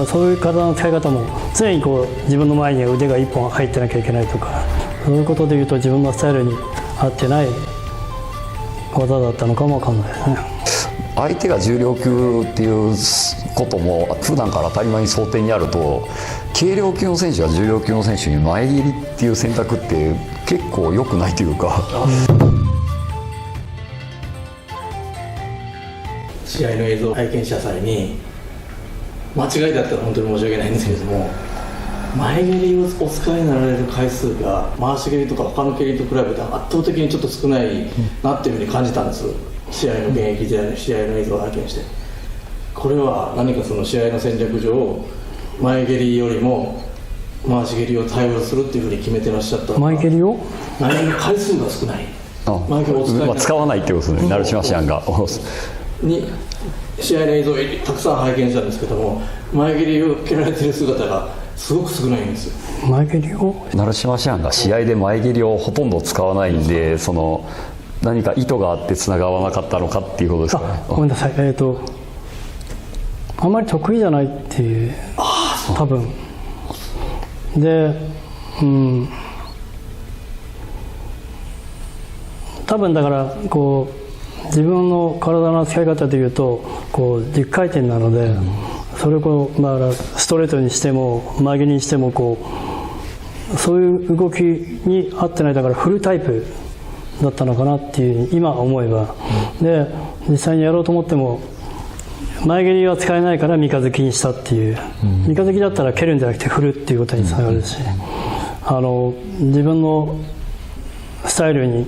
そういう体の使い方も常にこう自分の前に腕が1本入ってなきゃいけないとか、そういうことでいうと自分のスタイルに合ってない技だったのかもわかんないですね。相手が重量級っていうことも普段から当たり前に想定にあると、軽量級の選手が重量級の選手に前蹴りっていう選択って結構良くないというか、試合の映像を拝見した際に、間違いだったら本当に申し訳ないんですけれども、前蹴りをお使いになられる回数が回し蹴りとか他の蹴りと比べて圧倒的にちょっと少ないなっていうふうに感じたんです。試合の現役時代の試合の映像を拝見して、これは何かその試合の戦略上前蹴りよりも回し蹴りを対応するっていうふうに決めてらっしゃったのか。前蹴りを前蹴り回数が少ない、前蹴りをお使いになる、使わないってことですね、成島師範がに試合の映像をたくさん拝見したんですけども、前蹴りを蹴られてる姿がすごく少ないんですよ。前蹴りを成島師範が試合で前蹴りをほとんど使わないんで、その何か意図があってつながらなかったのかっていうことですかね。ごめんなさい、あんまり得意じゃないっていう、多分で、多分だからこう自分の体の使い方でいうとこう10回転なので、それをこう、ストレートにしても前蹴りにしてもこうそういう動きに合ってない、だからフルタイプだったのかなっていう今思えば、で実際にやろうと思っても前蹴りは使えないから三日月にしたっていう、三日月だったら蹴るんじゃなくて振るっていうことにつながるし、自分のスタイルに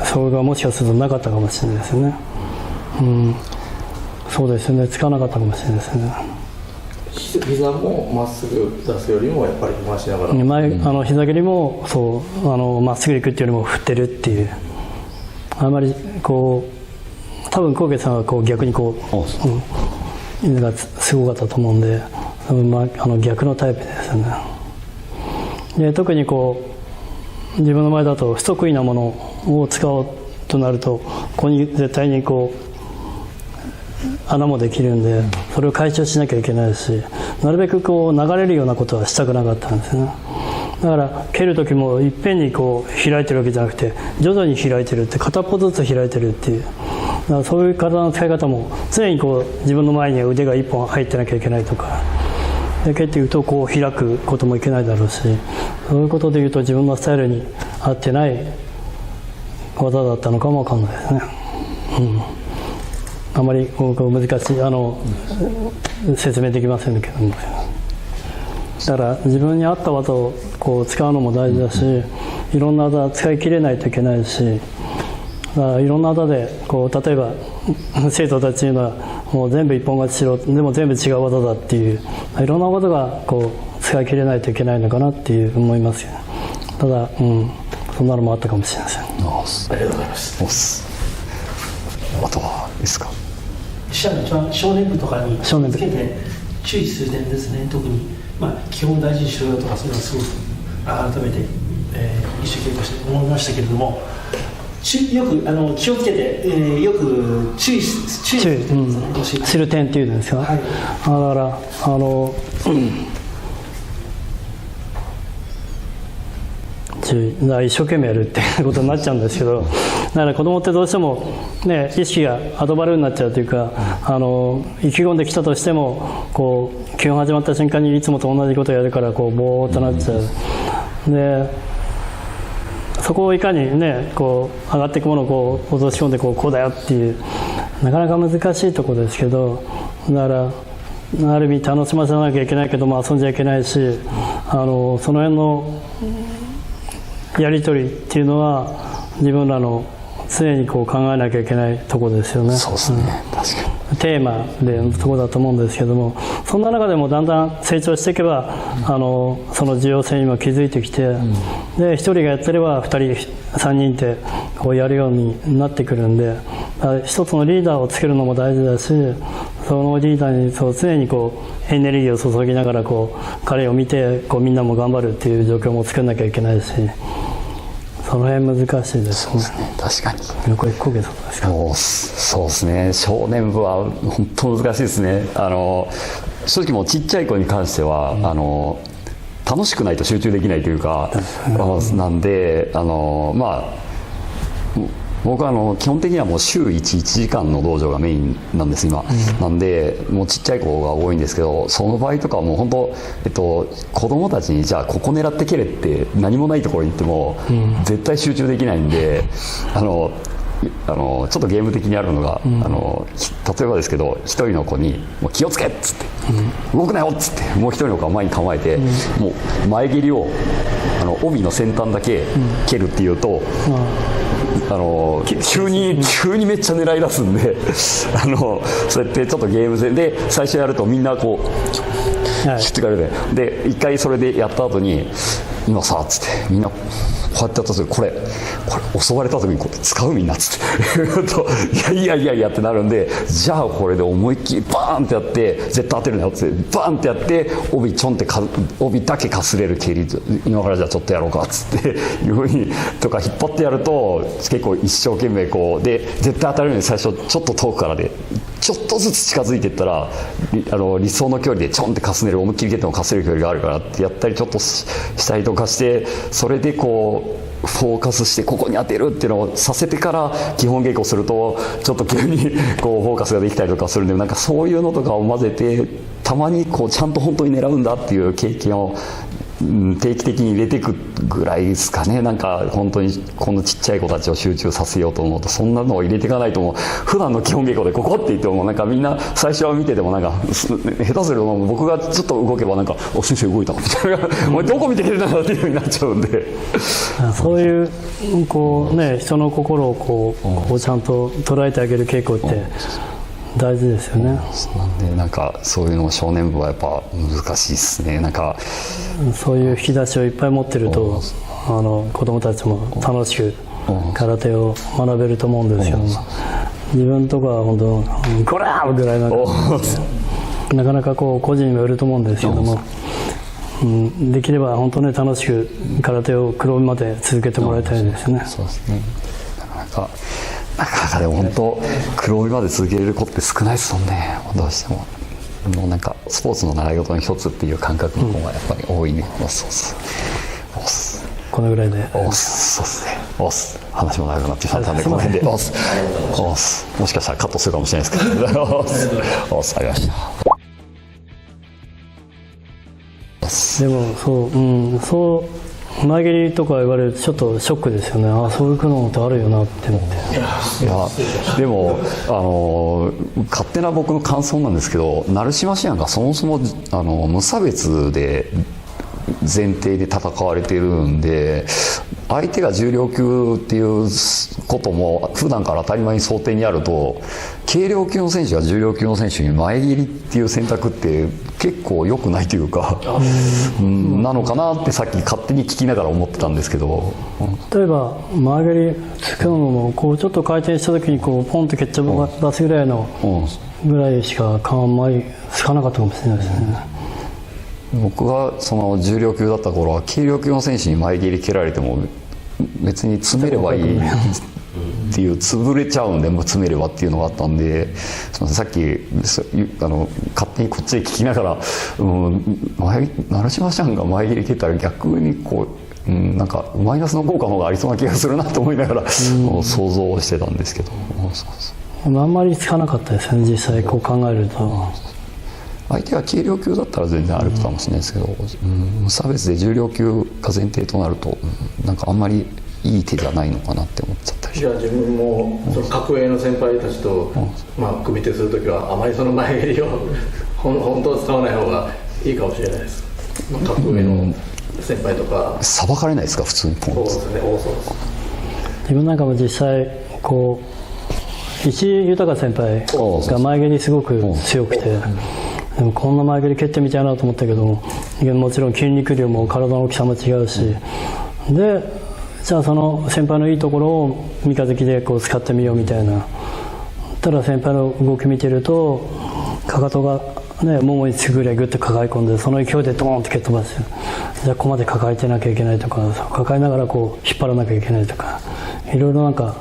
それがもしかするとなかったかもしれないですよね。そうですよね、使わなかったかもしれないですね。膝もまっすぐ出すよりもやっぱり回しながら、膝蹴りもそうまっすぐいくっていうよりも振ってるっていう、あまりこう多分纐纈さんはこう逆にこう、犬がすごかったと思うんで、逆のタイプですよね。で特にこう自分の前だと不得意なものを使おうとなると、ここに絶対にこう穴もできるんで、それを解消しなきゃいけないし、なるべくこう流れるようなことはしたくなかったんですね。だから蹴る時もいっぺんにこう開いてるわけじゃなくて、徐々に開いてるって、片っぽずつ開いてるっていう、だからそういう体の使い方も常にこう自分の前に腕が1本入ってなきゃいけないとかで、蹴っていうとこう開くこともいけないだろうし、そういうことでいうと自分のスタイルに合ってない技だったのかもわかんないですね。あまり難しい説明できませんけども、だから自分に合った技をこう使うのも大事だし、いろんな技使い切れないといけないし、だからいろんな技でこう例えば生徒たちにはもう全部一本勝ちしろ、でも全部違う技だっていう、いろんな技がこう使い切れないといけないのかなっていう思いますよね。ただ、そんなのもあったかもしれません。ありがとうございます。あとはいいですか。一番少年部とかにつけて注意する点ですね。特に、基本大事にしろよとか、そういうのはすごく改めて、一生懸命として思いましたけれども、よく気をつけて、よく注意する点っていうんですか。だから一生懸命やるってことになっちゃうんですけど、だから子供ってどうしても、意識が後バルになっちゃうというか、意気込んできたとしてもこう基本始まった瞬間にいつもと同じことをやるからこうボーっとなっちゃう。でそこをいかにこう上がっていくものをこう落とし込んでこうだよっていう、なかなか難しいところですけど、だからある意味楽しませなきゃいけないけども遊んじゃいけないし、その辺のやり取りっていうのは自分らの常にこう考えなきゃいけないところですよね。そうですね、確かにテーマでのところだと思うんですけども、そんな中でもだんだん成長していけば、その重要性にも気づいてきて、で1人がやってれば2人3人ってこうやるようになってくるんで、一つのリーダーをつけるのも大事だし、そのリーダーに常にこうエネルギーを注ぎながらこう彼を見てこうみんなも頑張るっていう状況も作らなきゃいけないし、その辺難しいですね。そうですね、確かに。これ纐纈さんですか。そうですね、少年部は本当難しいですね。正直もうちっちゃい子に関しては、楽しくないと集中できないというか、なんで僕は基本的にはもう週1時間の道場がメインなんです今、なんでもうちっちゃい子が多いんですけど、その場合とかはもう本当、子供たちにじゃあここ狙って蹴れって何もないところに行っても、絶対集中できないんで、ちょっとゲーム的にあるのが、例えばですけど一人の子に「もう気をつけ!」っつって「動くなよ!」っつってもう一人の子が前に構えて、もう前蹴りを帯の先端だけ蹴るっていうと、急にめっちゃ狙い出すんでそうやってちょっとゲーム戦で最初やるとみんなこう、はい、シュッてかけて、で一回それでやった後に「今さ」っつってみんなこうやってやった時これ襲われた時にこう使うみんなっつっていやってなるんで、じゃあこれで思いっきりバーンってやって絶対当てるなよってバーンってやって帯ちょんって帯だけかすれる蹴り、今からじゃあちょっとやろうかっつっていう風にとか引っ張ってやると結構一生懸命こうで絶対当たるように最初ちょっと遠くからでちょっとずつ近づいていったら理想の距離でちょんってかすねる、思いっきり蹴ってもかすれる距離があるからってやったりちょっとしたりとかして、それでこうフォーカスしてここに当てるっていうのをさせてから基本稽古するとちょっと急にこうフォーカスができたりとかするんで、なんかそういうのとかを混ぜてたまにこうちゃんと本当に狙うんだっていう経験を定期的に入れていくぐらいですかね。なんか本当にこのちっちゃい子たちを集中させようと思うとそんなのを入れていかないと、もう普段の基本稽古でここって言ってもなんかみんな最初は見ててもなんか下手すると僕がちょっと動けばなんか「お先生動いた」みたいな「お前どこ見てきてたんだ」っていう風になっちゃうんでそういうこうね人の心をこうちゃんと捉えてあげる稽古って大事ですよね。なんでなんかそういうのを少年部はやっぱ難しいですね。なんかそういう引き出しをいっぱい持ってると子供たちも楽しく空手を学べると思うんですけども、自分とかは本当「こら!」ぐらいなかなかこう個人にもよると思うんですけども、できれば本当に楽しく空手を黒帯まで続けてもらいたいですね。そうですね。なかなかでも本当黒帯まで続けれる子って少ないですもんね。どうしてももうなんかスポーツの習い事の一つっていう感覚の方がやっぱり多いね。このぐらいでそうですね。話も長くなってしまったんでこの辺でもしかしたらカットするかもしれないですけどありがとうございました。でもそう前蹴りとか言われるとちょっとショックですよね。そういうのってあるよなって思って。いやでも勝手な僕の感想なんですけど、成島師範がそもそも無差別で前提で戦われているんで、相手が重量級っていうことも普段から当たり前に想定にあると、軽量級の選手が重量級の選手に前蹴りっていう選択って結構良くないというかなのかなってさっき勝手に聞きながら思ってたんですけど、例えば前蹴りつくのもこうちょっと回転した時にこうポンと蹴っちゃ出すぐらいのぐらいしかあんまりつかなかったかもしれないですね。僕がその重量級だった頃は軽量級の選手に前蹴り蹴られても別に詰めればいいっていう、潰れちゃうんでもう詰めればっていうのがあったんで、さっき勝手にこっちで聞きながら成島ちゃんが前蹴り蹴ったら逆にこうなんかマイナスの効果の方がありそうな気がするなと思いながら想像してたんですけど、あんまりつかなかったですね実際こう考えると。相手が軽量級だったら全然あるかもしれないですけど、無差別で重量級が前提となるとなんかあんまりいい手じゃないのかなって思っちゃったり。じゃあ自分もその格上の先輩たちと、組手するときはあまりその前蹴りを本当は使わない方がいいかもしれないです。格上の先輩とかさばかれないですか普通にポンと。そうですね、多そうです。自分なんかも実際こう石井豊先輩が前蹴りすごく強くて、でもこんな前蹴り蹴ってみたいなと思ったけどもちろん筋肉量も体の大きさも違うし、でじゃあその先輩のいいところを三日月でこう使ってみようみたいな。ただ先輩の動き見てるとかかとがねももにつくぐらいグッと抱え込んでその勢いでドーンって蹴っ飛ばす。じゃあここまで抱えてなきゃいけないとか、抱えながらこう引っ張らなきゃいけないとか、いろいろなんか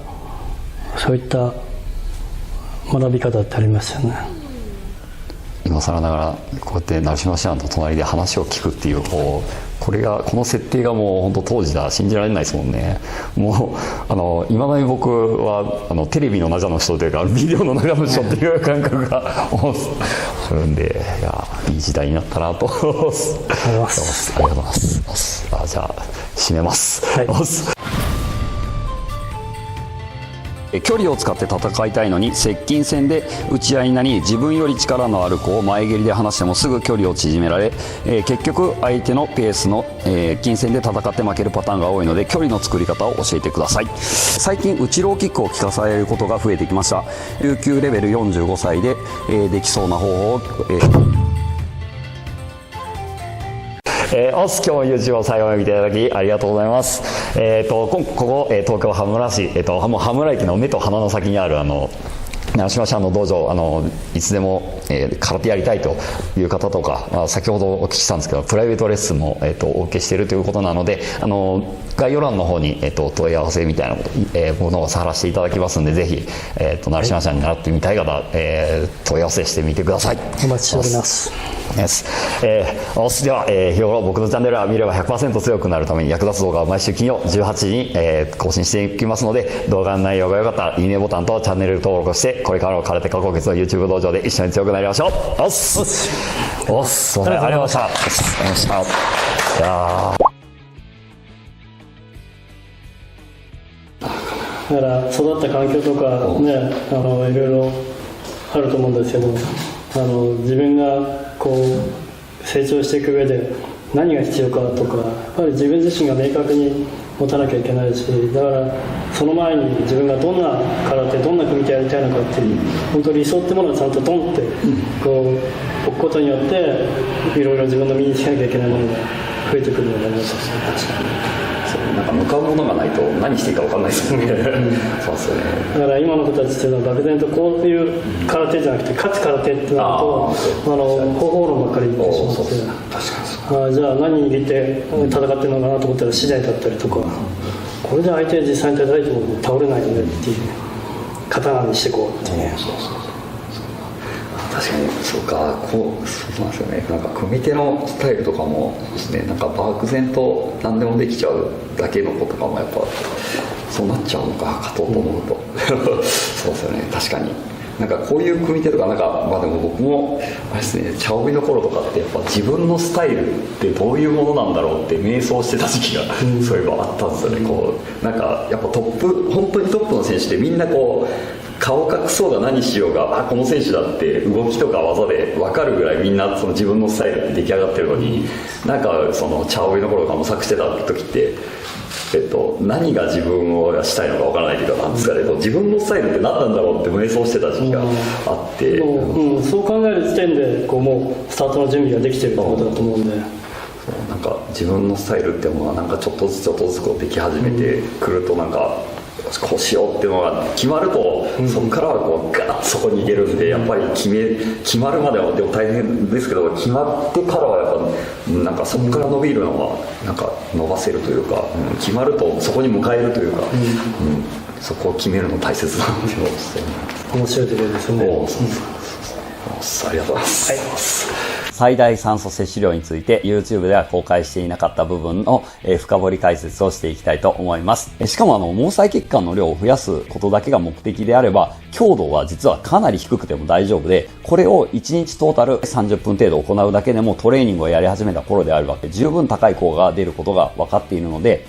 そういった学び方ってありますよね。今更ながらこうやって成島師範と隣で話を聞くっていうこの設定がもう本当当時だ信じられないですもんね。もう今まで僕はテレビの中の人というかビデオの中の人っていう感覚があるんで、いやいい時代になったなと。ありがとうございます。ありがとうございます。じゃあ締めます。はい、距離を使って戦いたいのに接近戦で打ち合いになり、自分より力のある子を前蹴りで離してもすぐ距離を縮められ、結局相手のペースの、近戦で戦って負けるパターンが多いので、距離の作り方を教えてください。最近内ローキックを効かされることが増えてきました。琉球レベル45歳で、できそうな方法を、今日も YouTube を最後まで見ていただきありがとうございます。ここ、東京羽村市、もう羽村駅の目と鼻の先にある成島師範の道場、いつでも、空手やりたいという方とか、先ほどお聞きしたんですけどプライベートレッスンも、お受けしているということなので、概要欄の方に、問い合わせみたいなものをさらしていただきますので、ぜひ、成島師範に習ってみたい方、問い合わせしてみてください。お待ちしております。では、日頃僕のチャンネルは見れば 100% 強くなるために役立つ動画を毎週金曜18時に、更新していきますので、動画の内容が良かったらいいねボタンとチャンネル登録をして、これからの空手過去月の YouTube 道場で一緒に強くなりましょう。すいません、ありがとうございました。だから育った環境とかね、いろいろあると思うんですけど、自分がこう成長していく上で何が必要かとか、やっぱり自分自身が明確に持たなきゃいけないし、だからその前に自分がどんな空手、どんな組手やりたいのかっていう本当に理想ってものをちゃんとドンってこう置くことによって、いろいろ自分の身につけなきゃいけないものが増えてくるようになります。確かになんか向かうものがないと何していいか分かんないですよね。そうですよね。だから今の子たちっていうのは漠然とこういう空手じゃなくて勝つ空手ってなると方法論ばっかり言ってしまって、確かにじゃあ何握って戦ってるのかなと思ったら資材だったりとか、これで相手実際に叩いても倒れないよねっていう刀にしていこうっていう。確かにそうか、そうなんですよね。なんか組手のスタイルとかもですね、なんか漠然と何でもできちゃうだけの子とかもやっぱそうなっちゃうのか、勝とうと思うと、そうですよね。確かになんかこういう組手とかなんか、でも僕もあれですね、茶帯の頃とかってやっぱ自分のスタイルってどういうものなんだろうって迷走してた時期が、そういえばあったんですよね。こうなんかやっぱ本当にトップの選手ってみんなこう顔隠そうが何しようが、この選手だって動きとか技で分かるぐらいみんなその自分のスタイルって出来上がってるのに、なんかその茶帯の頃とか模索してた時って、何が自分をしたいのか分からないというか、なんですかね、自分のスタイルって何なんだろうって迷走してた時期があって、そう考える時点でこうもうスタートの準備ができてるってことだと思うんで、なんか自分のスタイルってものはなんかちょっとずつこうでき始めてくると、なんかこうしようっていうのが決まると、そこからはこうガッとそこに行けるんで、やっぱり決まるまではでも大変ですけど、決まってからはやっぱなんかそこから伸びるのはなんか伸ばせるというか、決まるとそこに迎えるというか、そこを決めるの大切なんで、面白いところですね。ありがとうございます。最大酸素摂取量について YouTube では公開していなかった部分の深掘り解説をしていきたいと思います。しかも毛細血管の量を増やすことだけが目的であれば、強度は実はかなり低くても大丈夫で、これを1日トータル30分程度行うだけでもトレーニングをやり始めた頃であるわけで十分高い効果が出ることが分かっているので、